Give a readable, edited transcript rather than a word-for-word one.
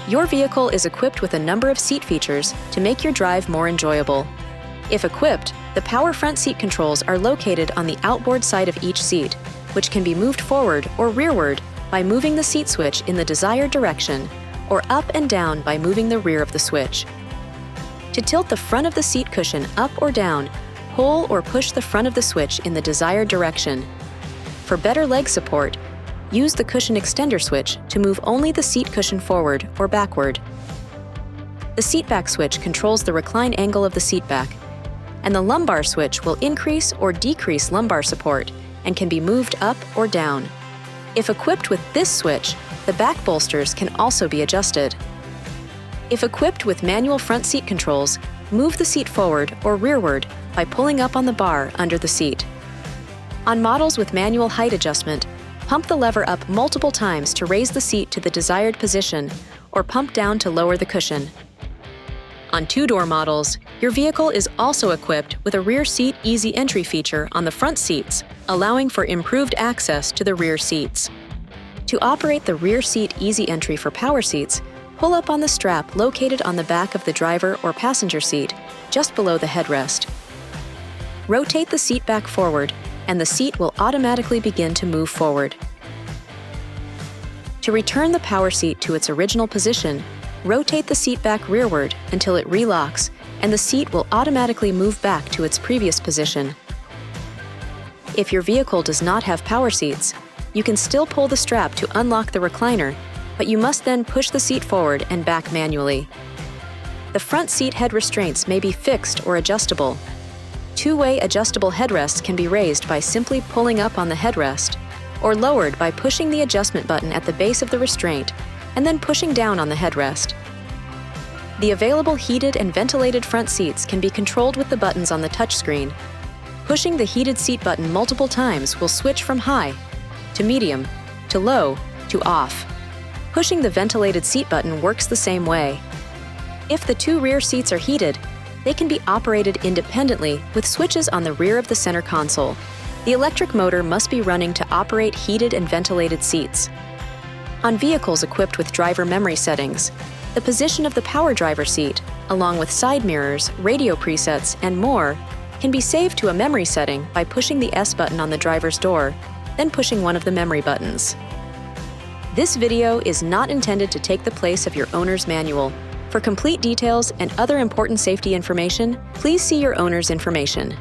Your vehicle is equipped with a number of seat features to make your drive more enjoyable. If equipped, the power front seat controls are located on the outboard side of each seat, which can be moved forward or rearward by moving the seat switch in the desired direction, or up and down by moving the rear of the switch. To tilt the front of the seat cushion up or down, pull or push the front of the switch in the desired direction. For better leg support, use the cushion extender switch to move only the seat cushion forward or backward. The seat back switch controls the recline angle of the seat back, and the lumbar switch will increase or decrease lumbar support and can be moved up or down. If equipped with this switch, the back bolsters can also be adjusted. If equipped with manual front seat controls, move the seat forward or rearward by pulling up on the bar under the seat. On models with manual height adjustment, pump the lever up multiple times to raise the seat to the desired position, or pump down to lower the cushion. On two-door models, your vehicle is also equipped with a rear seat easy entry feature on the front seats, allowing for improved access to the rear seats. To operate the rear seat easy entry for power seats, pull up on the strap located on the back of the driver or passenger seat, just below the headrest. Rotate the seat back forward, and the seat will automatically begin to move forward. To return the power seat to its original position, rotate the seat back rearward until it relocks, and the seat will automatically move back to its previous position. If your vehicle does not have power seats, you can still pull the strap to unlock the recliner, but you must then push the seat forward and back manually. The front seat head restraints may be fixed or adjustable. Two-way adjustable headrests can be raised by simply pulling up on the headrest, or lowered by pushing the adjustment button at the base of the restraint and then pushing down on the headrest. The available heated and ventilated front seats can be controlled with the buttons on the touchscreen. Pushing the heated seat button multiple times will switch from high to medium to low to off. Pushing the ventilated seat button works the same way. If the two rear seats are heated, they can be operated independently with switches on the rear of the center console. The electric motor must be running to operate heated and ventilated seats. On vehicles equipped with driver memory settings, the position of the power driver seat, along with side mirrors, radio presets, and more, can be saved to a memory setting by pushing the S button on the driver's door, then pushing one of the memory buttons. This video is not intended to take the place of your owner's manual. For complete details and other important safety information, please see your owner's information.